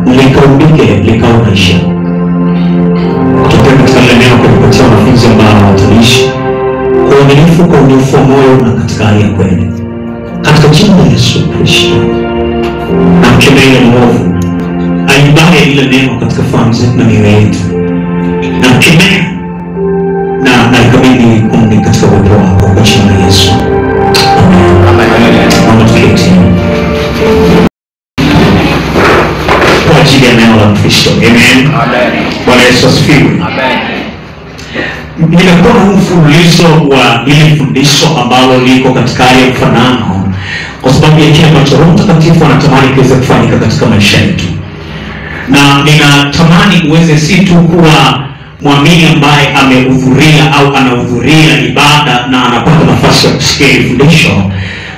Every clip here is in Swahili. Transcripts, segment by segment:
likaumbike likawa maisha. Kutokea katika neno kulipatia wanafunzi ambao wataishi kwa uaminifu, kwa unyofu wa moyo na katika hali ya kweli, katika jina la Yesu Kristo. Na mkemea mwovu aibaye ile neno katika fahamu zetu na mioyo yetu, na mkemea na ikabidi kundi katika uwepo wako kwa jina la Yesu. Amen. Mama tuketi kwa ajili ya neno la Kristo. Amen. Bwana Yesu asifiwe. Amen. Nimekuwa na mfululizo wa hili fundisho ambalo liko katika hali ya mfanano, kwa sababu ya kile ambacho Roho Mtakatifu anatamani kiweze kufanyika katika maisha yetu. Na ninatamani uweze si tu kuwa muamini ambaye amehudhuria au anahudhuria ibada na anapata nafasi ya kusikia hili fundisho.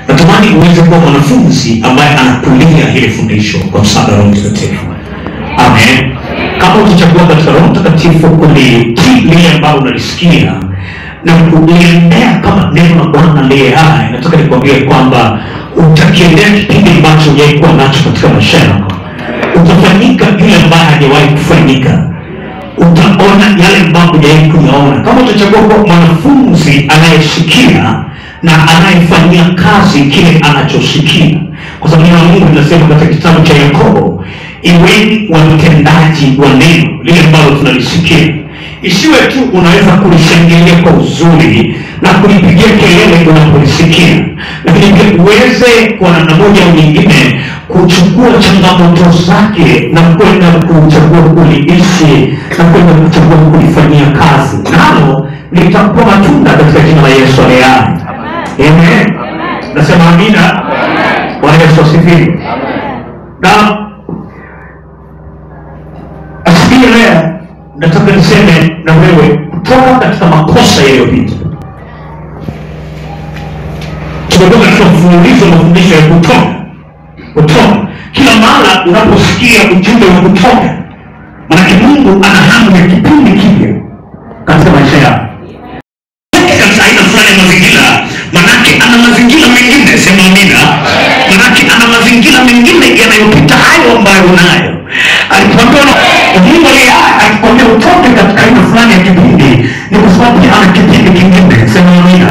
Natamani uweze kuwa mwanafunzi ambaye anakulia hili fundisho kwa msaada wa Roho Mtakatifu. Amen. Kama utachagua katika Roho Mtakatifu kile ambalo unalisikia na kuliendea kama neno la Bwana aliye hai, nataka nikwambie kwamba utakiendea kipindi ambacho hujaikuwa nacho katika maisha yako. Utafanyika vile ambaye hajawahi kufanyika. Utaona yale ambayo hujawahi kuyaona. Kama utachagua kwa mwanafunzi anayesikia na anayefanyia kazi kile anachosikia, kwa sababu neno la Mungu linasema katika kitabu cha Yakobo, iweni watendaji wa neno lile ambalo tunalisikia. Isiwe tu unaweza kulishangilia kwa uzuri na kulipigia kelele unapolisikia, lakini pia uweze kwa namna moja au nyingine kuchukua changamoto zake na kwenda kuchagua kuliishi na kwenda kuchagua kulifanyia kazi, nalo litakuwa matunda katika jina la Yesu aliye hai. Amen. Nasema amina. Bwana Yesu asifiwe. Na asikia leo nataka niseme na wewe kutoka katika makosa yaliyopita. Tumetoka katika mfululizo wa mafundisho ya kutoka. Kila mara unaposikia ujumbe wa kutoka, maana Mungu ana hamu ya kipindi kipya katika maisha yako. Katika aina fulani ya mazingira, manake ana mazingira mengine, sema amina. Manake ana mazingira mengine yanayopita hayo ambayo unayo. Alipoambia Mungu alikwambia utoke katika aina fulani ya kipindi, ni kwa sababu ana kipindi kingine, sema amina.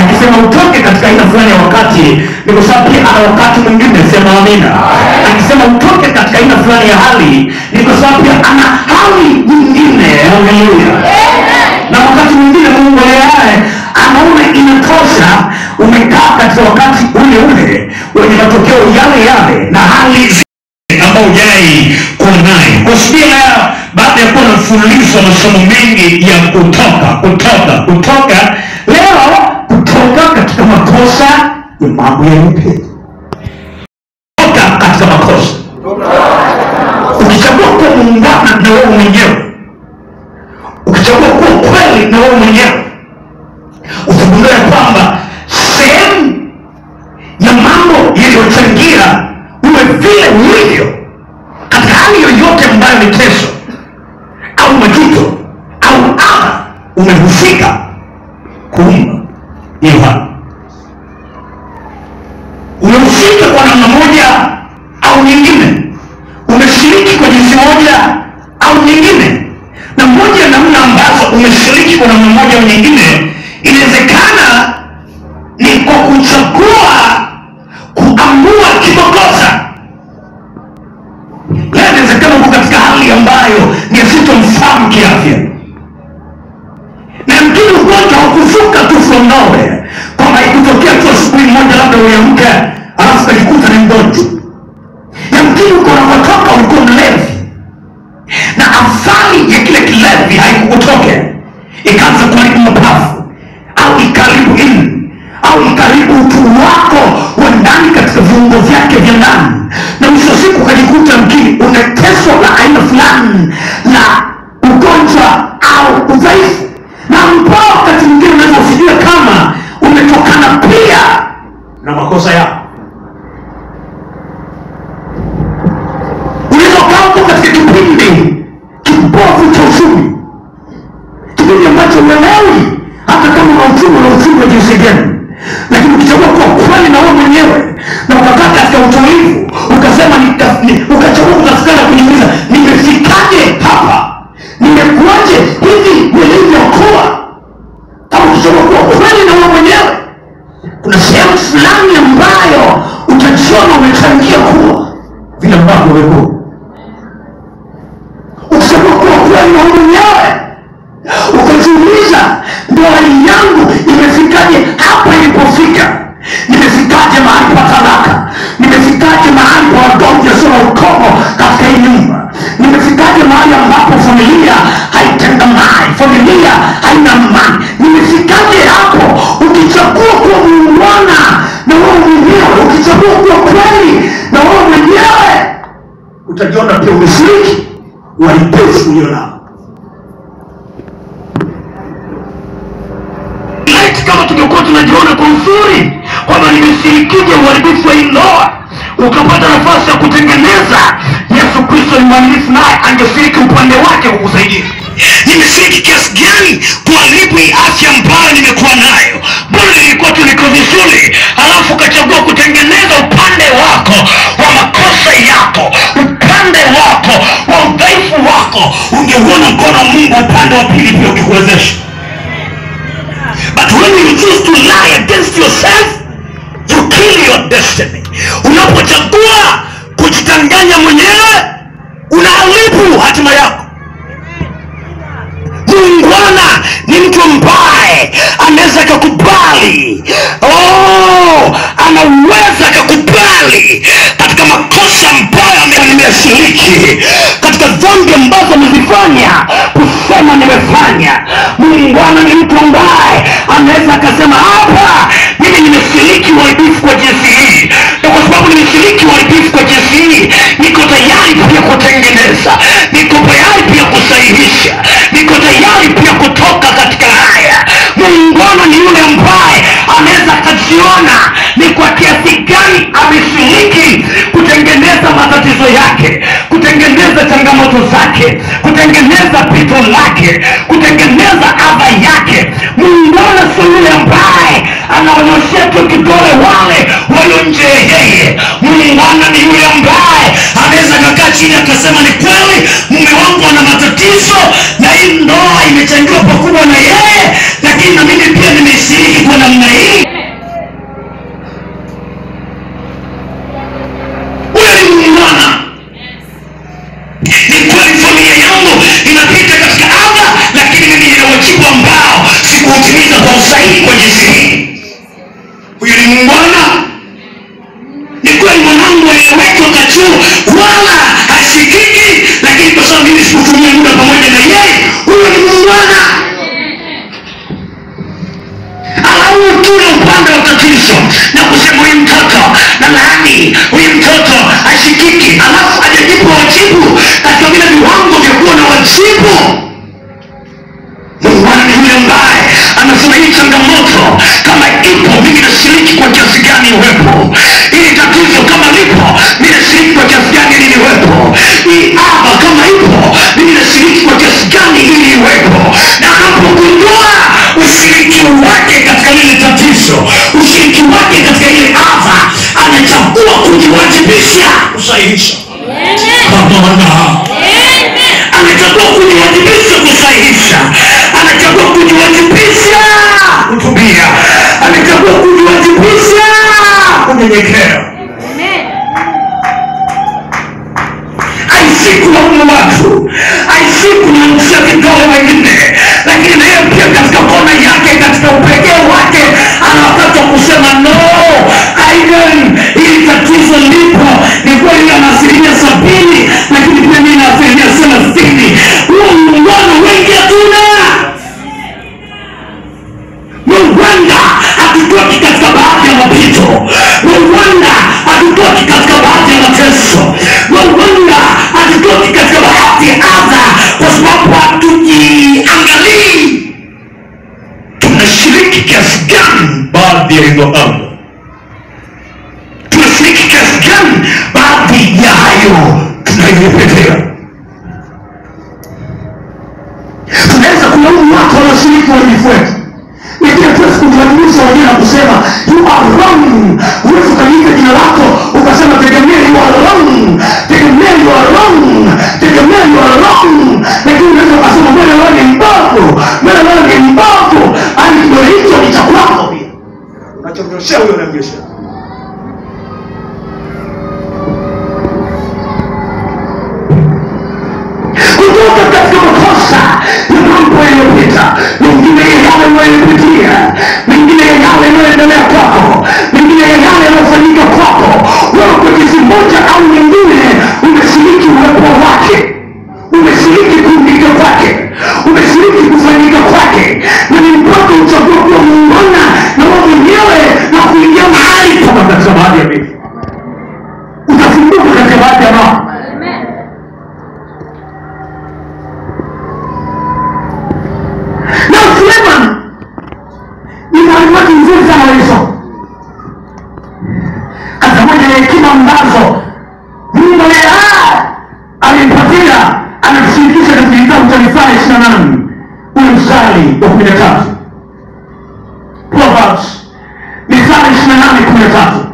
Akisema utoke katika aina fulani ya wakati, ni kwa sababu ana wakati mwingine, sema amina. Akisema utoke katika aina fulani ya hali, ni kwa sababu ana hali nyingine. Haleluya. Na wakati mwingine Mungu yeye anaona inatosha, umekaa katika wakati ule wenye matokeo yale na hali ambao hujai kuwa nayo. Kwa sababu baada ya kuwa na mfululizo wa masomo mengi ya kutoka, leo kutoka katika makosa ya mambo yaliyopita. Kutoka katika makosa. Ukichagua kuwa muungana na wewe mwenyewe, ukichagua kuwa kweli na wewe mwenyewe, utagundua kwamba sehemu ya mambo yaliyochangia uwe vile ulivyo katika hali yoyote ambayo ni teso au majuto au ama umehusika kuumba hiyo hali. Umehusika kwa namna moja au nyingine, umeshiriki kwa jinsi moja au nyingine, na moja ya namna ambazo umeshiriki kwa namna moja au nyingine, inawezekana ni kwa kuchagua kuamua kimakosa. Inawezekana uko katika hali ambayo ni sitomfahamu kiafya, na mkini ugonjwa hakuvuka tu from nowhere, kwamba ikutokea tu asubuhi moja labda uliamka alafu kajikuta ni mgonjwa. Na mkini uko unakotoka ulikuwa mlevi, na athari ya kile kilevi haikukutoke ikaanza kuharibu mapafu au ikaribu ini au ikaribu utu wako wa ndani katika viungo vyake vya ndani, na mwisho siku ukajikuta mkini unateswa na aina fulani na ugonjwa au udhaifu, na mpaka wakati mwingine unaweza usijue kama umetokana pia na makosa yako. Unaweza ukawa katika kipindi kibovu cha uchumi, kipindi ambacho uelewi hata kama una uchumi wa jinsi gani, lakini ukichagua kwa kweli na wewe mwenyewe na ukakaa katika utulivu, umekuwa. Ukisema kuwa kweli na mwenyewe, ukajiuliza ndoa yangu imefikaje hapa ilipofika? Nimefikaje mahali pa talaka? Nimefikaje mahali pa wagonjwa sio ukomo katika hii nyumba? Nimefikaje mahali ambapo familia haitengamani, familia haina amani? Nimefikaje hapo? Ukichagua kuwa muungwana na wewe mwenyewe, ukichagua kuwa kweli na wewe mwenyewe, utajiona pia umeshiriki uharibifu ulionao. Kama tungekuwa tunajiona kwa uzuri kwamba nimeshirikije uharibifu wa hii ndoa, ukapata nafasi ya kutengeneza, Yesu Kristo ni mwaminifu, naye angeshiriki upande wake kukusaidia. Nimeshiriki kiasi gani kuharibu hii afya ambayo nimekuwa nayo? Mbona nilikuwa tu niko vizuri, halafu ukachagua kutengeneza upande wako wa makosa yako, upande wako wa udhaifu wako, ungeuona mkono wa Mungu upande wa pili pia ukikuwezesha. But when you choose to lie against yourself, you kill your destiny. Unapochagua kujitanganya mwenyewe, unaharibu hatima yako. Muungwana ni mtu ambaye anaweza kukubali, anaweza kukubali katika makosa ambayo nimeshiriki, katika dhambi ambazo nimezifanya, kusema nimefanya. Muungwana ni mtu ambaye anaweza akasema, hapa mimi nimeshiriki uharibifu kwa jinsi hii, na kwa sababu nimeshiriki uharibifu kwa jinsi hii, niko tayari pia kutengeneza, niko tayari pia kusahihisha, niko tayari pia kutoka katika haya. Muungwana ni yule ambaye anaweza akajiona ni kwa kiasi gani ameshiriki kutengeneza matatizo yake, kutengeneza changamoto zake, kutengeneza pito lake, kutengeneza adha yake. Muungwana sio yule ambaye anaonyesha tu kidole wale walio nje yeye. Muungwana ni yule ambaye anaweza kakaa chini akasema, ni kweli mume wangu ana matatizo na hii ndoa imechangiwa pakubwa na yeye, lakini na mimi pia nimeshiriki kwa namna hii. Huyo ni muungwana. Ni kweli familia yangu inapita katika adha, lakini mimi nina wajibu ambao sikuutimiza kwa usahihi kwa jinsi hii. Huyo ni muungwana. Ni kweli mwanangu aliwekwa kachuu wala hasikiki, lakini kwa sababu mimi sikutumia muda pamoja na yeye, huyo ni muungwana. Alafu tuna upande wa tatizo na kusema huyu mtoto na laani, huyu mtoto hasikiki, alafu hajajibu wajibu katika vile viwango vya kuwa na wajibu. Muungwana ni yule ambaye anasema, hii changamoto kama ipo, mimi nashiriki kwa kiasi gani iwepo. Hili tatizo kama lipo, mimi nashiriki kwa kiasi gani ili iwepo. Hii adha kama ipo, mimi nashiriki kwa kiasi gani ili iwepo. Na anapogundua ushiriki wake katika ile tatizo, ushiriki wake katika ile adha, anachagua kujiwajibisha kusahihisha. Anachagua kujiwajibisha kusahihisha, anachagua kujiwajibisha kutubia, anachagua kujiwajibisha kunyenyekea. Haisiku laumu watu, haisiku namusha kidole wengine, lakini naye pia katika kona yake, katika upekee wake, anapata kusema no, Aiden, hili tatizo lipo. Ni kweli ana 70%, lakini pia mimi na 30%. Huo muungano wengi hatuna. Muungwana hatutoki katika baadhi ya mapito. Muungwana hatutoki katika baadhi ya mateso. Muungwana hatutoki katika baadhi ya adha, kwa sababu hatujiangalii tunashiriki kiasi gani baadhi ya hizo adha, tunashiriki kiasi gani baadhi ya hayo tunayopetea. Tunaweza kulaumu watu wanaoshiriki uhalifu wetu, lakini hatuwezi kujiwajilisha wenyewe na kusema you are wrong. Huwezi ukajiita jina lako ukasema tegemea you are wrong, tegemea you are wrong, tegemea you are wrong. Lakini unaweza ukasema mbele wewe ni mbovu, mbele wewe ni mbovu, hali ndio hicho ni cha kwako pia. Unachomnyoshea huyo unamnyoshea. ya mambo yaliyopita, mengine ya yale unayopitia, mengine ya yale yanayoendelea kwako, mengine ya yale yanayofanyika kwako. Wewe kwa jinsi moja au nyingine umeshiriki uwepo wake, umeshiriki kuumbika kwake, umeshiriki kufanyika kwake, na ni mpaka uchague kuwa muungana na wewe mwenyewe na kuingia mahali kama katika baadhi ya vitu utafunguka katika baadhi ya mambo. Na Suleiman ni mwalimu mzuri sana wa Yesu. Katika moja ya hekima ambazo Mungu alimpatia, anashirikisha katika kitabu cha Mithali 28 ule mstari wa 13. Proverbs Mithali 28:13.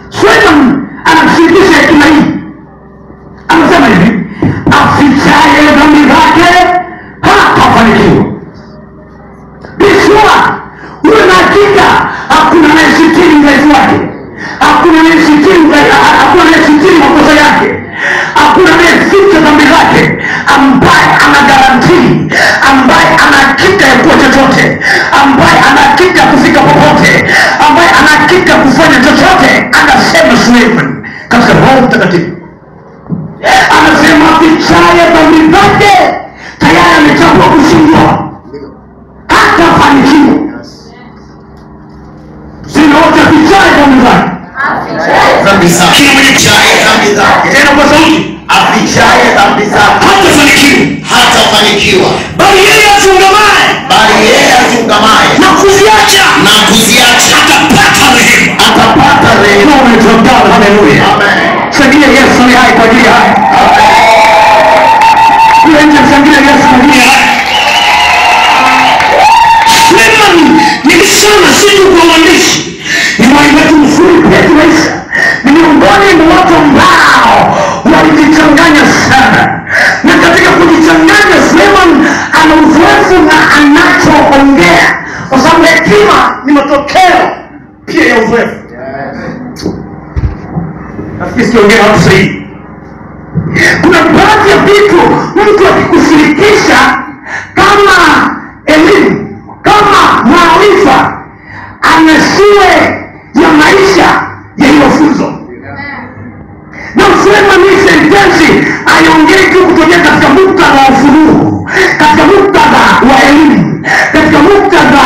Suleiman anashirikisha hekima hii, anasema hivi: afichaye dhambi zake hatafanikiwa. Bishwa uwe na hakika hakuna anayesitiri udhaifu wake, hakuna anayesitiri makosa yake, hakuna anayeficha dhambi zake, ambaye ana garantii, ambaye ana hakika ya kuwa chochote, ambaye ana hakika kufika popote, ambaye ana hakika kufanya chochote. Anasema Suleiman katika Roho Mtakatifu, anasema afichaye dhambi zake tayari amechagua kushindwa, hatafanikiwa. Sina wote afichaye dhambi zake, tena kwa sauti, afichaye dhambi zake hatafanikiwa, bali yeye azungamaye na kuziacha atapata rehema. Haleluya, shangilia Yesu ni hai kwa ajili ya haya. Shangilia Yesu kwa ajili ya haya. Suleiman nilisema si tu kwa uandishi, ni mwalimu wetu mzuri pia kimaisha, ni miongoni mwa watu ambao walijichanganya sana, na katika kujichanganya Suleiman ana uzoefu na anachoongea, kwa sababu hekima ni matokeo pia ya uzoefu. Nafikiri sikiongea watu sahihi. Kuna baadhi ya vitu mtu akikushirikisha kama elimu, kama maarifa, anasiwe ya maisha ya hilo funzo. Na Suleiman ni sentensi aiongei tu kutokea katika muktadha wa ufunuo, katika muktadha wa elimu, katika muktadha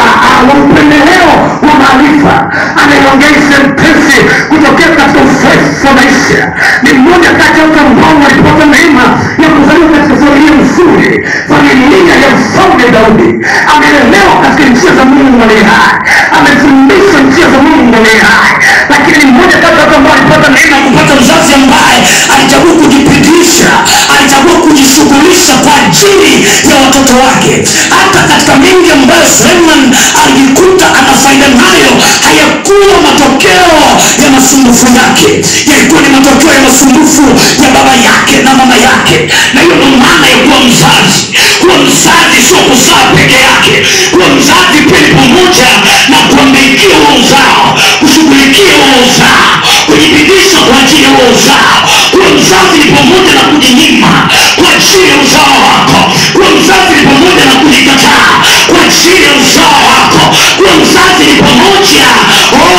wa upendeleo wa maarifa. Anaongea sentensi kutokea katika uzoefu wa maisha. Ni mmoja kati ya watu ambao walipata neema ya kuzaliwa katika familia nzuri, familia ya mfalme Daudi. Amelelewa katika njia za Mungu aliye hai, amefundishwa njia za Mungu aliye hai, lakini ni mmoja kati ya watu ambao walipata neema kupata mzazi ambaye alichagua kujipitisha, alichagua kujishughulisha kwa ajili ya watoto wake. Hata katika mengi ambayo Suleiman alijikuta anafaida nayo, hayakuwa matokeo ya masumbufu yake, yalikuwa ni matokeo ya masumbufu ya baba yake na mama yake. Na hiyo ndio maana ya kuwa mzazi. Kuwa mzazi sio kuzaa peke yake. Kuwa mzazi pia ni pamoja na kuambaikia huo uzao, kushughulikia huo uzao, kujibidisha kwa ajili ya huo uzao. Kuwa mzazi ni pamoja na kujinyima kwa ajili ya uzao wako. Kuwa mzazi ni pamoja na kujikataa kwa ajili ya uzao wako. Kuwa mzazi ni pamoja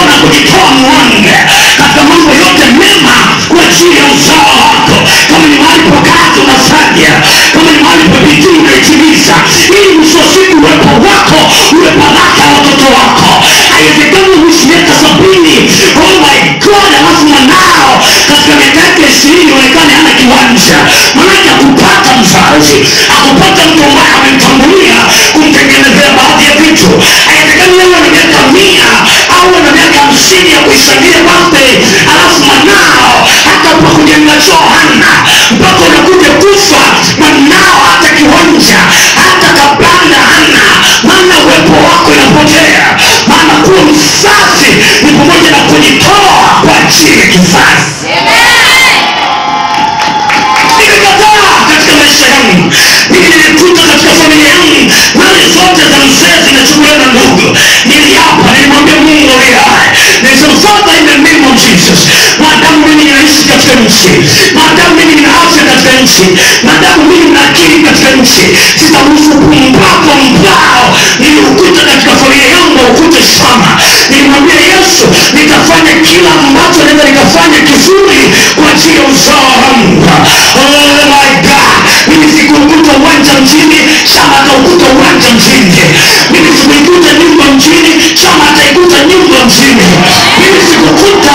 na kujitoa mwanga katika mambo yote mema kwa ajili ya uzao wako. Kama ni mahali pa kazi unasadia, kama ni mahali pa bidii unaitimiza, ili mwisho wa siku uwepo wako uwe baraka ya watoto wako. Haiwezekani uishi miaka 70, oh my God, alafu mwanao katika miaka yake 20 onekane hana kiwanja. Maanake hakupata mzazi, hakupata mtu ambaye amemtangulia kumtengenezea baadhi ya vitu. Haiwezekani wewe na miaka 100 au na miaka 50 ya kuishangilia birthday, alafu mwanao hata pa kujenga choo hana, mpaka unakuja kufa mwanao hata kiwanja, hata kabanda hana. Maana uwepo wako inapotea. Maana kuwa mzazi ni pamoja na kujitoa kwa ajili ya kizazi. Nimekataa katika maisha yangu, nilikuta katika familia yangu mali zote za mzee zinachukuliwa na ndugu. Niliapa, nilimwambia Mungu aliye hai, nilisema Father, in the name of Jesus, maadamu mimi ninaishi katika nchi, maadamu mimi nina afya katika katika nchi, maadamu mimi na akili katika nchi, sitaruhusu pumbavu ambao niliukuta katika familia yangu ukute shama. Nilimwambia Yesu, nitafanya kila ambacho naweza nikafanya kizuri kwa ajili ya uzao wangu. Oh my God, mimi sikukuta uwanja mjini, shama ataukuta uwanja mjini. Mimi sikukuta nyumba mjini, shama ataikuta nyumba mjini. Mimi sikukuta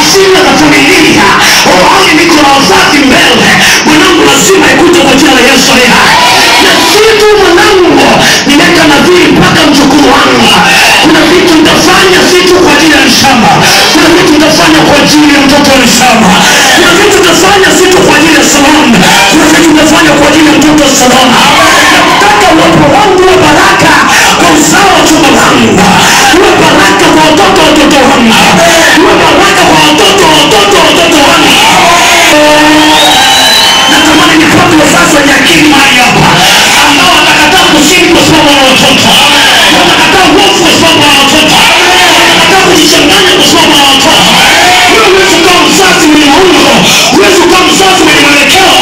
hasina za familia, hali niko na wazazi mbele. Mwanangu lazima ikute kwa jina la Yesu aliye hai. Na situ mwanangu, nimeka nadhiri mpaka mjukuu wangu. Kuna vitu nitafanya si tu kwa ajili ya shamba. Kuna vitu nitafanya kwa ajili ya mtoto wa shamba. Kuna vitu nitafanya si tu kwa ajili ya salon. Kuna vitu nitafanya kwa ajili ya mtoto wa salon. Nataka uwepo wangu wa baraka kwa uzao wa chumba wangu. Uwe baraka kwa watoto wa watoto wangu. Uwe baraka kwa watoto wa watoto wa watoto wangu. Natamani nipate wazazi wenye akili mahali hapa, ambao watakataa kushiriki kwa sababu wana watoto, watakataa hofu kwa sababu wana watoto, watakataa kujichanganya kwa sababu wana watoto. Wewe huwezi kuwa mzazi mwenye maungo, huwezi kuwa mzazi mwenye mwelekeo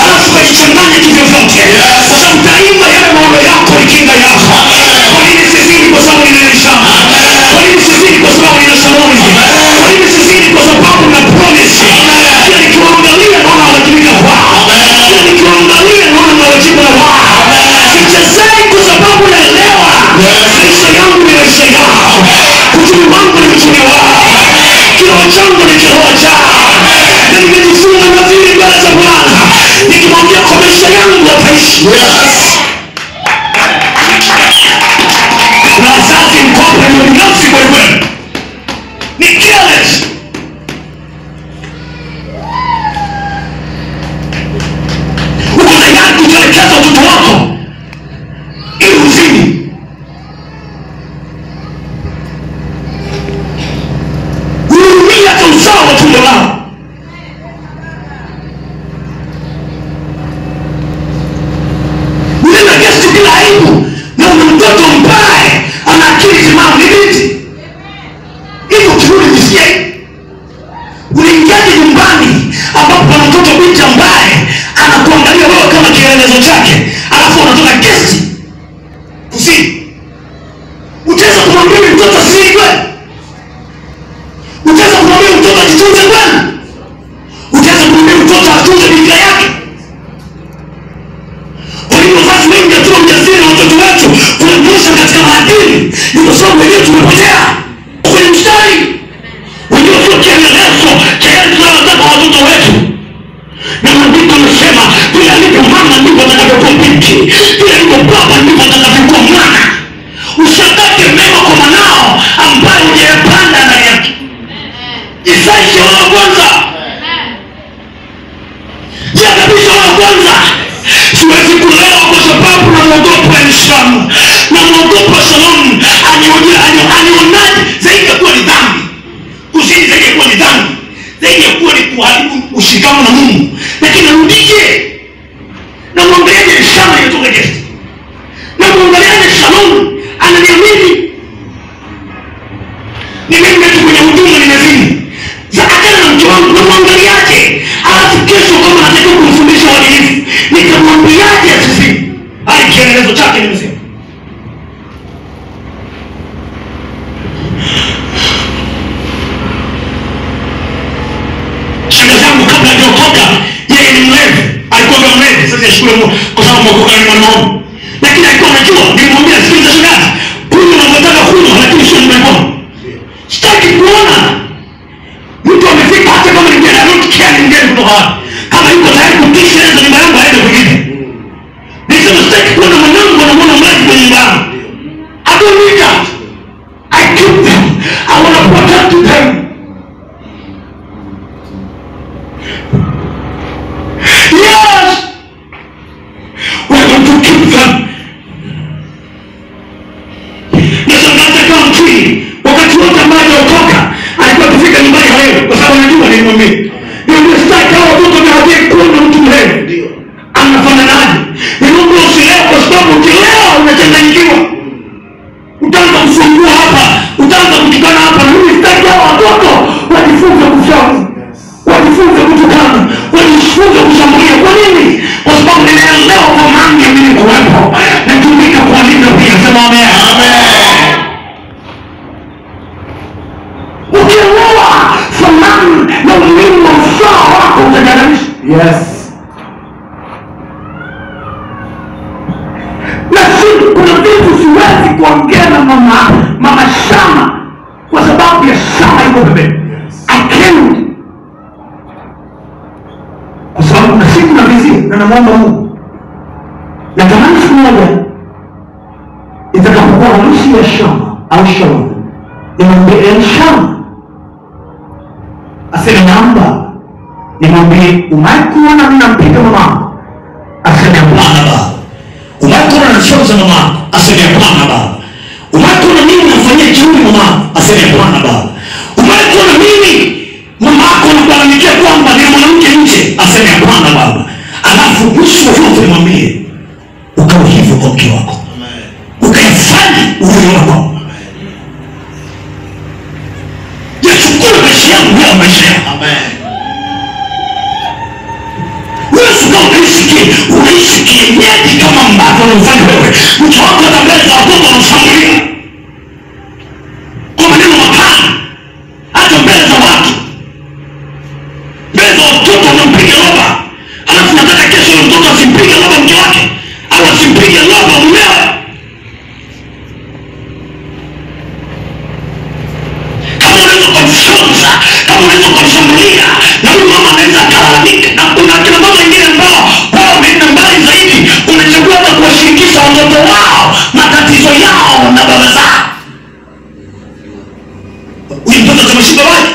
alafu ukajichanganya kivyo vyote. Sasa utaimba yale maono yako ni kinga yako. Kwa nini sizini? Kwa sababu nina shamba. Kwa nini sizini? Kwa sababu nina saloni. Kwa nini sizini? Kwa sababu na promise. Kila nikiwaangalia naona wajibika wao. Kila nikiwaangalia naona wajibu na wao. Sichezei kwa sababu naelewa maisha yangu ni maisha yao. Uchumi wangu ni uchumi wao. Kiroho changu ni kiroho chao. Na nimejifunga nadhiri mbele za Bwana, nikimwambia kwa maisha yangu wataishi. Na wazazi mkopo ni binafsi kwa kweli, ni careless. Uko tayari kutelekeza watoto wako ili uzini? Hurumia hata uzao wa tumbo lao. Unaenda gesti bila aibu, na una mtoto mbaye ana akili timamu, ni binti. Hivyo kirudi jisikie. Unaingiaje nyumbani ambapo pana mtoto binti ambaye anakuangalia wewe kama kielelezo chake, alafu unatoka gesti kusini? Utaweza kumwambia mtoto asili kweli? Utaweza kumwambia mtoto ajitunze kweli? Utaweza kumwambia mtoto atunze Biblia yake? Kwa hiyo wazazi wengi hatuna ujasiri na watoto wetu kuwaonyesha katika maadili, ni kwa sababu wenyewe tumepotea kwenye mstari. Wenyewe sio kielelezo cha yale tunayotaka watoto wetu. Na maandiko yanasema vile alivyo mama ndivyo atakavyokuwa binti, vile alivyo baba ndivyo atakavyokuwa mwana. Usiatake mema kwa mwanao ambaye hujayapanda ndani yake. Jisaishe wala kwanza. Jiadabisha wala kwanza. Siwezi kulewa kwa sababu na mwogopa Elishamu, na mwogopa Salomu. Anionaje? Zaidi ya kuwa ni dhambi. Kuzini zaidi ya kuwa ni dhambi, zaidi ya kuwa ni kuharibu ushirikiano na Mungu. Lakini narudije? Na mwangaliaje Elishamu aliyetoka gesti? Na mwangaliaje Salomu ananiamini? Nimeenda tu kwenye huduma nimezini. Zakatana na mke wangu, na mwangaliaje? Alafu kesho kama nataka kumfundisha uadilifu, nikamwambiaje asizini? Hali kielelezo chake nimesema. Shangazi yangu kabla hajaokoka, yeye ni mlevi. Alikuwa mlevi, sasa yashukuru Mungu kwa sababu mwokoka ni mwanaume. Lakini alikuwa anajua, nilimwambia sikiliza shangazi, kunywa unavyotaka kunywa, lakini sio mmekono. Sitaki kuona mtu amefika hata kama ni mgeni, I don't care ni mgeni kutoka wapi. Kama yuko tayari kutisha neza nyumba yangu aende kwingine. Nisema sitaki kuona mwanangu anamwona mlevi kwenye nyumba yangu. I don't need that. I keep them. I want to protect them. Yes! We're going to keep them. Nashangaza kama mchini, wakati wote ambaye anaokoka alikuwa kufika nyumbani halewi, kwa sababu anajua nilimwambia. Ndio sitaki hao watoto na hawajui kuona mtu mlevi. Ndio. Anafananaje? Nilimwambia usilewe kwa sababu ukilewa unachanganyikiwa. Utaanza kusumbua hapa, utaanza kutukana hapa. Mimi sitaki hao watoto wajifunze kusoma. Wajifunze kutukana. Bwana. Wanifunza kushambulia. Kwa nini? Kwa sababu ninaelewa kwa maana ya mimi kuwepo. Natumika kuwalinda pia. Sema amen. Ukielewa thamani na umuhimu wa usawa wako utajaribisha. Yes. Lakini kuna vitu siwezi kuongea na mama Shama kwa sababu ya Shama iko pembeni. I can't. Kwa sababu kuna siku na vizi na namwomba Mungu. Na tamani siku moja itakapokuwa harusi ya Shama au Shalom, nimwambie Shama aseme naomba nimwambie umaikuwa na mnampiga mama. Aseme hapana baba. Umaikuwa na nashoza mama. Aseme hapana baba. Umaikuwa na mimi nafanyia jeuri mama. Aseme hapana baba. Umaikuwa na mimi mama yako anakulalamikia kwamba ni mwanamke nje. Aseme hapana baba. Alafu mwisho wote nimwambie ukawa hivyo kwa mke wako. Ukayafanya uwe wako. Yachukua maisha yangu ya maisha yangu. Unaishi kienyeji kama ambavyo unafanya wewe. Mtu wako atabeza watoto wanashambulia kwa maneno makali, hata mbele za watu, mbele za watoto wanampiga loba. Alafu nataka kesho na mtoto asimpige loba mke wake au asimpige loba mumewe. Kama unaweza kumfunza, kama unaweza kumshambulia, na huyu mama anaweza kalalamika. Na kuna kina mama wengine ambao wameenda mbali zaidi, unachagua hata kuwashirikisha watoto wao matatizo yao na baba zao. Huyu mtoto tumeshika wapi?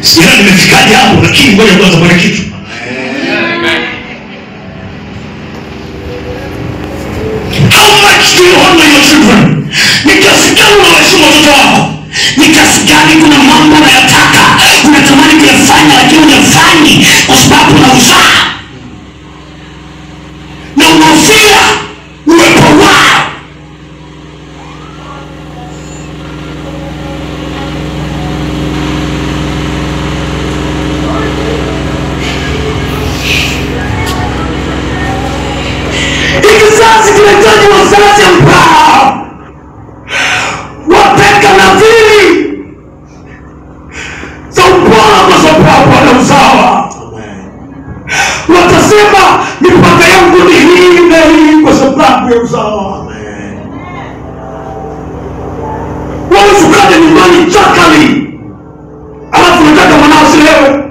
Sijui nimefikaje hapo, lakini ngoja kwanza bwana kitu. How much do you honor your children? Ni kiasi gani unawaheshimu watoto wako? Ni kiasi gani kuna mambo unayotaka unatamani kuyafanya lakini unafanyi kwa sababu unauzaa na unahofia uwepo wao? Kizazi kinahitaji wazazi ambao wapeka nadhiri za ubora kwa sababu wana usawa. Watasema mipaka yangu ni hii na hii kwa sababu ya usawa. Wawezukane nyumbani chakali, alafu nataka mwanao silewe,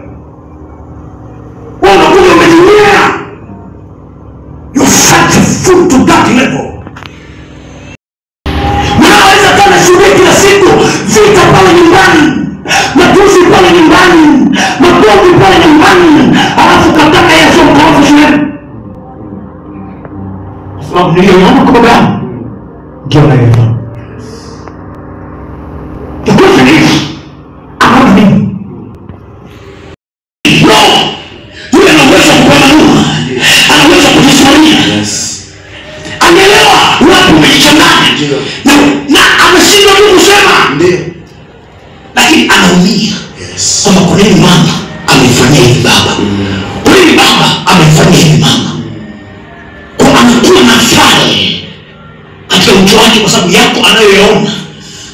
wanakuja umejinyea. You such a fool to that level. Mnaweza kana shule kila siku, vita pale nyumbani, matusi pale nyumbani, mabovu pale nyumbani, alafu kataka Yesu mkaofu shuleni. Sababu niliyoona kwa baba yangu ndio naelewa. The question is, about me. No, yule anaweza kupambanua, anaweza kujisimamia. Anaelewa wapi umejichanganya na ameshindwa tu kusema, lakini anaumia kwamba kwa nini mama amefanyia hivi baba, kwa nini baba amefanyia hivi mama. Kwa anakuwa na fari katika mtu wake kwa sababu yako anayoyaona,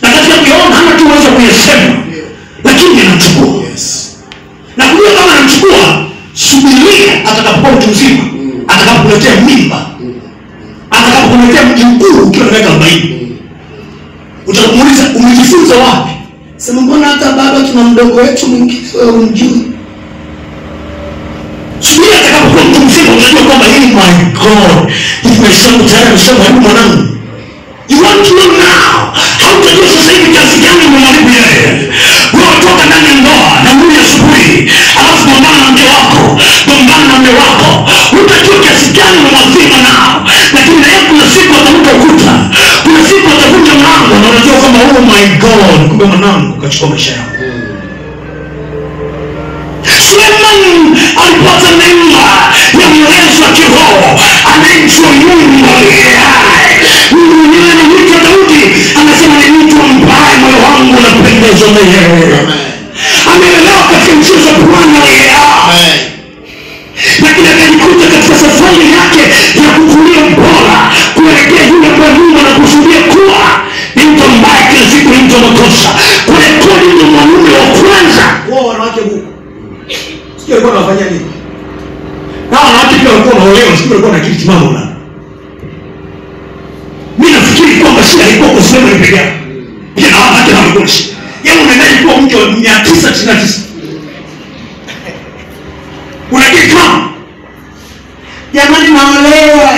na katika kuyaona hana tu uwezo kuyasema, lakini anamchukua. Na kujua kama anamchukua, subiria atakapokuwa mtu mzima, atakapokuletea mimba, atakapokuletea mjukuu ukiwa na miaka 40. Utamuuliza umejifunza wapi? Sema mbona hata baba tuna mdogo wetu mwingine wewe umjui. Subiria atakapokuwa mtu mzima, utajua kwamba hii my God, hivi maisha yangu tayari amesema hebu mwanangu. You want to know now. Hautajua sasa hivi kiasi gani umemharibu yeye. Wewe toka ndani ya ndoa na mwili asubuhi, alafu gombana na mke wako, gombana na mume wako. Utajua kiasi gani umemwadhibu nao. Lakini na yeye kuna siku atavuka ukuta, kuna siku atavunja mlango na unajua kwamba oh my God, kumbe mwanangu kachukua maisha yangu. Suleiman alipata neema ya mwezo wa kiroho, anaitwa Mungu aliye hai. Mungu mwenyewe anaitwa Daudi, anasema ni mtu ambaye moyo wangu unapendezwa na yeye. Amelelewa katika nchi za Bwana yeye. Lakini akajikuta katika safari yake ya kukulia bora kuelekea yule kwa Mungu na kusudia kuwa ni mtu ambaye kila siku ni mtu makosa. Kwa rekodi ni mwanaume wa kwanza. Wao wanawake buku. Sikia walikuwa wanafanya nini? Na wanawake pia walikuwa wanaolewa, sikia walikuwa na kiti mama na. Mimi nafikiri kwamba shida ilikuwa kusema ni pekee. Yeye na wanawake na mkosi. Yeye unadai kuwa mke wa 999. Unakikama Jamani naolewa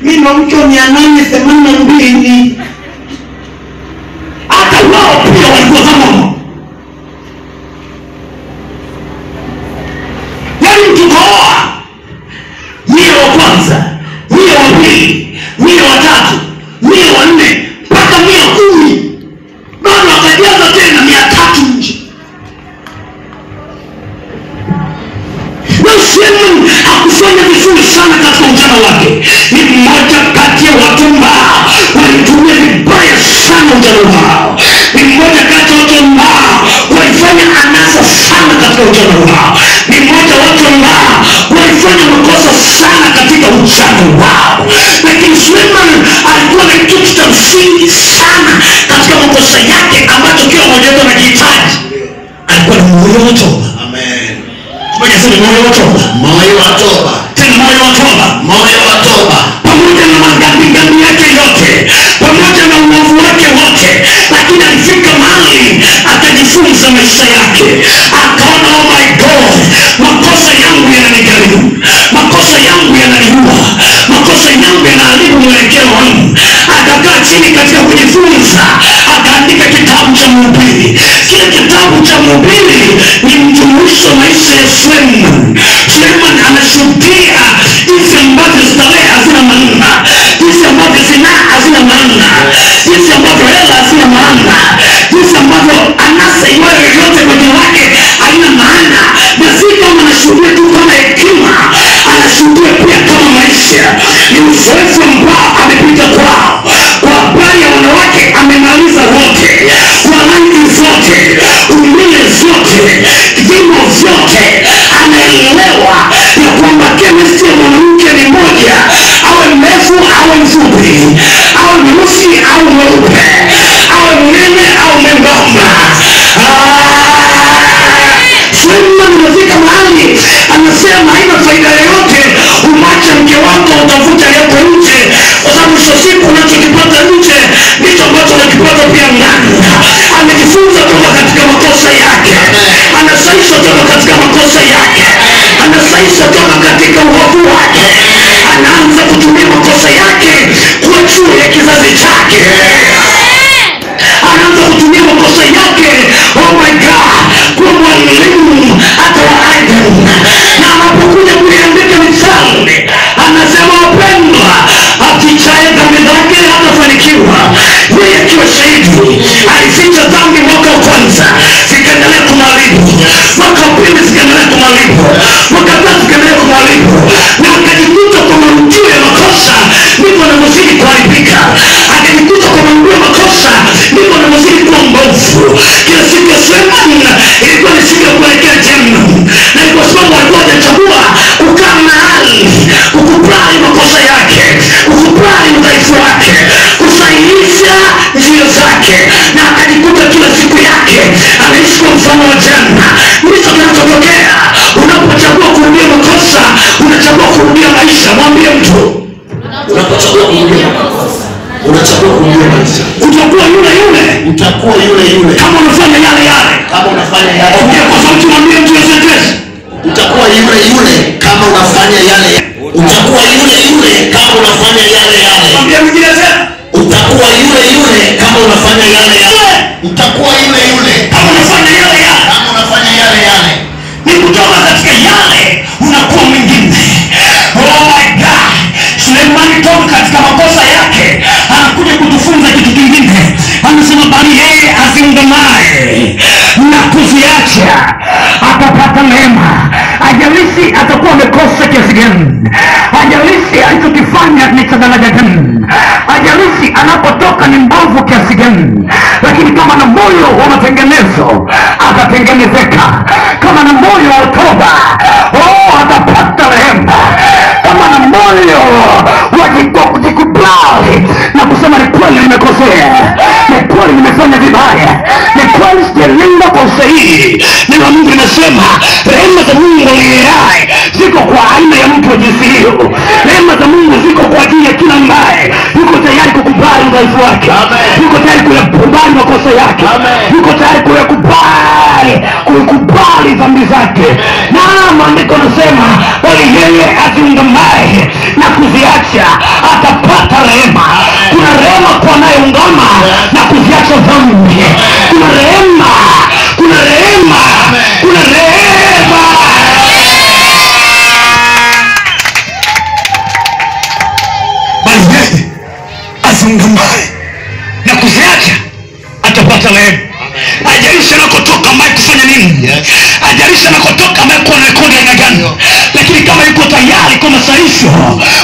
mimi ndo mke wa 882. hata wao pia walikuwa kama yaani mtukoa mia wa kwanza, mia wa pili, mia wa tatu, mia wa nne mpaka 110. Bado akajaza tena 300 nje. Suleiman hakufanya vizuri sana katika ujana wake. Ni mmoja kati ya watu ambao walitumia vibaya sana ujana wao. Ni mmoja kati ya watu ambao walifanya anasa sana katika ujana wao. Ni mmoja watu ambao walifanya makosa sana katika ujana wao. Lakini Suleiman alikuwa na kitu cha msingi sana katika makosa yake ambacho kila mmoja wetu anakihitaji. Alikuwa na moyo wa toba. Amen. Moja sana moyo wa toba. Moyo wa toba. Tena moyo wa toba. Moyo wa toba. Pamoja na magambi yake yote, pamoja na uovu wake wote, lakini alifika mahali akajifunza maisha yake. Akaona, oh my God, makosa yangu yananigharimu, makosa yangu yananiua, makosa yangu yanaharibu mwelekeo wangu. Akakaa chini katika kujifunza, akaandika kitabu cha Mhubiri. Kile kitabu cha Mhubiri ni mjumuisho maisha ya Suleiman. Suleiman anashuhudia jinsi ambavyo starehe hazina maana, jinsi ambavyo zinaa hazina maana, jinsi ambavyo hela hazina maana, jinsi ambavyo anasa iwayo yoyote kwenye wake haina maana. Na si kama anashuhudia tu kama hekima, anashuhudia pia kama maisha. Ni uzoefu ambao amepita kwao. Kwa habari ya wanawake amemaliza wote, kwa rangi zote, umbile zote, vimo vyote. Anaelewa ya kwamba chemistry ya mwanamke ni moja, awe mrefu awe mfupi, awe mweusi au mweupe, awe mnene au mwembamba. Suleiman anafika mahali anasema haina faida yoyote umwache mke wako utafuta yapo nje, kwa sababu sio siku unachokipata nje ndicho ambacho unakipata pia ndani. Amejifunza toka katika makosa yake, anasaisha toka katika makosa yake, anasaisha toka katika uovu wake, anaanza kutumia makosa yake kwa juu ya kizazi chake, anaanza kutumia makosa yake, oh my God, kwa mwalimu hata wa Adam. Na anapokuja kuiandika Mithali anasema, wapendwa, akichaye dhambi zake hatafanikiwa. Yeye akiwa shahidi alificha dhambi mwaka wa kwanza, zikaendelea kumharibu, mwaka wa pili zikaendelea kumharibu, mwaka wa tatu zikaendelea kumharibu, na akajikuta kwa marudio ya makosa ndipo anavyozidi kuharibika. Akajikuta kwa marudio ya makosa ndipo anavyozidi kuwa mbovu. Kila siku ya Suleiman ilikuwa ni siku ya kuelekea Jehanamu, na kwa sababu alikuwa hajachagua kukaa mahali kukubali makosa yake, kukubali udhaifu wake, kusahihisha njia zake, na akajikuta kila siku yake anaishi kwa mfano wa jana. Ndicho kinachotokea unapochagua kurudia makosa, unachagua kurudia maisha. Mwambie mtu, Unapochagua kurudia makosa, unachagua kurudia maisha. utakuwa yule yule, Utakuwa yule yule kama unafanya yale yale. kama unafanya yale. Ongea kwa sauti, mwambie mtu yote. Utakuwa yule yule kama unafanya yale. Utakuwa yule yule kama unafanya yale yale. Mwambie mwingine tena. Utakuwa yule yule kama unafanya yale yale. Utakuwa yule yule Kama unafanya yale yale, kama unafanya yale yale. ni kutoka katika yale unakuwa mwingine. Oh my God, Suleiman toka katika makosa yake anakuja kutufunza kitu kingine. Anasema bali yeye aziungamaye na kuziacha atapata neema, Hajalishi atakuwa amekosa kiasi gani, hajalishi alichokifanya ni cha daraja gani, hajalishi anapotoka ni mbovu kiasi gani, lakini kama na moyo wa matengenezo atatengenezeka. Kama na moyo wa toba, atapata rehema. Kama na moyo wa kujikubali na kusema ni kweli nimekosea, ni kweli nimefanya vibaya, ni kweli sijalinda kwa usahihi. Neno la Mungu linasema rehema za Mungu aliyehai ziko kwa aina ya mtu wa jinsi hiyo. Rehema za Mungu ziko kwa ajili ya kila ambaye yuko tayari kukubali udhaifu wake, yuko tayari kuyakubali makosa yake, yuko tayari kukubali dhambi zake. Na maandiko yanasema bali yeye aziungamaye na kuziacha atapata rehema. Kuna rehema kwa anayeungama na kuziacha dhambi. Kuna rehema, kuna rehema, kuna rehema. Bali yeye aziungamaye na kuziacha atapata rehema. Hajalishi anakotoka ambaye kufanya nini, hajalishi anakotoka ambaye kuwa na rekodi aina gani, lakini kama yuko tayari kwa masahisho,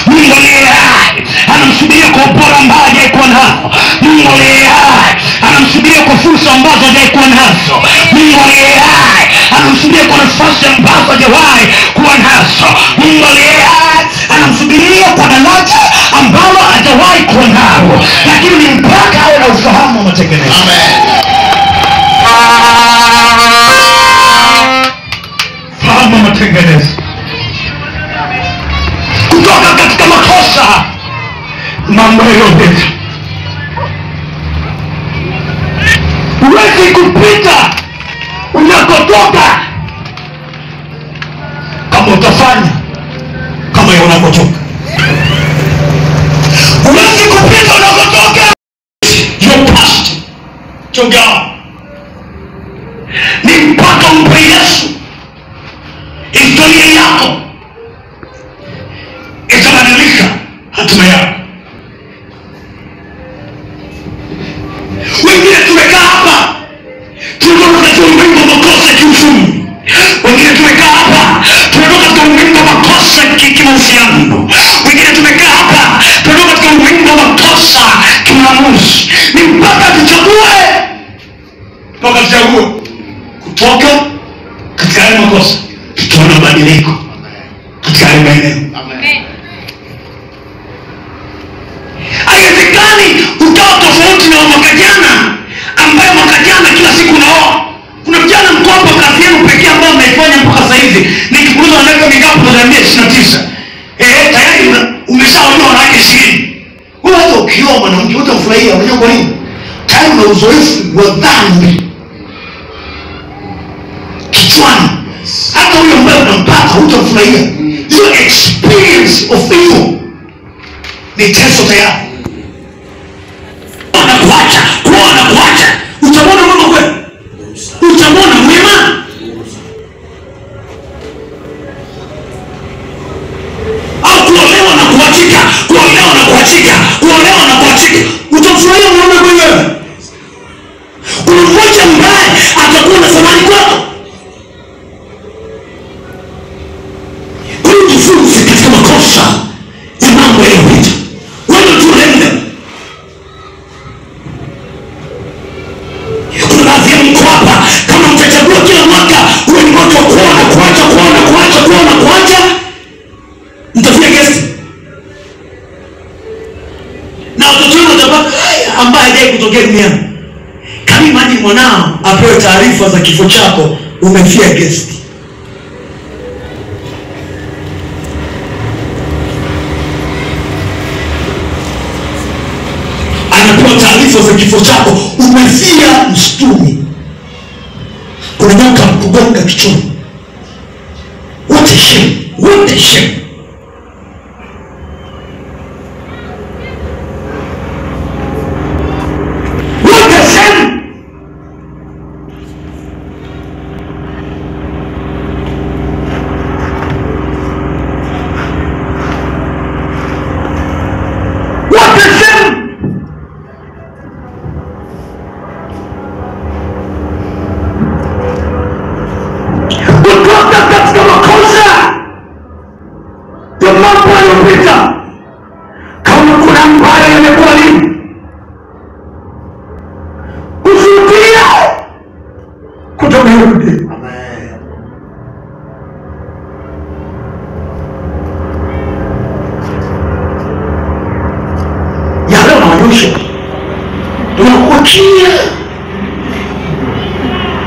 Mungu aliye hai anamsubiria kwa ubora ambao hajaikuwa nao. Mungu aliye hai anamsubiria kwa fursa ambazo hajaikuwa nazo. Mungu aliye hai anamsubiria kwa nafasi ambazo hajawahi kuwa nazo. Mungu aliye hai anamsubiria kwa daraja ambalo hajawahi kuwa nalo, lakini ni mpaka awe na ufahamu wa matengenezo. Fahamu matengenezo kutoka katika makosa, mambo yote. Huwezi kupita unakotoka kama utafanya kama unakotoka. Huwezi kupita unakotoka. Your past to God ni mpaka umpe Yesu. Historia yako itabadilika, hatima yako. Wengine tumekaa hapa tunatoka katika ulimwengu wa makosa kiuchumi. Wengine tumekaa hapa tunatoka katika ulimwengu wa makosa kimahusiano. Wengine tumekaa hapa tunatoka katika ulimwengu wa makosa kimaamuzi. Ni mpaka tuchague, kutoka katika haya makosa, tukiona mabadiliko katika haya maeneo. Haiwezekani ukawa tofauti na mwaka jana, ambaye mwaka jana kila siku unaoa. Kuna vijana mko hapa, kazi yenu pekee ambayo mnaifanya mpaka sasa hivi nikikuuliza miaka mingapi, unaniambia 29. Tayari umeshaolewa wanawake 20. Wewe hata ukioa mwanamke utafurahia. Unajua kwa nini? Tayari una uzoefu wa dhambi kichwani. Hata huyo ambaye unampata hutafurahia. Hiyo experience of evil ni teso tayari. Anakuacha, utamwona mama kweli, utamwona mwema. Au kuolewa na kuachika, utamfurahia mwanaume mwenyewe. Kuna mmoja ambaye atakuwa na thamani kwako. Kujifunza katika makosa ya mambo yaliyopita. Wewe tulenga. Kuna baadhi ya mko hapa, kama mtachagua kila mwaka uwe ni mwaka wa kuacha, mtafia gesi. Na watoto wenu watapata ambaye hajawahi kutokea duniani. Kama imani mwanao apewe taarifa za kifo chako, umefia guest. Anapewa taarifa za kifo chako, umefia msituni. Kuna nyoka kugonga kichwani. What a shame, what a shame. Kutoka katika makosa Bwana yarudi. Amen. Ya leo na wanyosho tunakuachia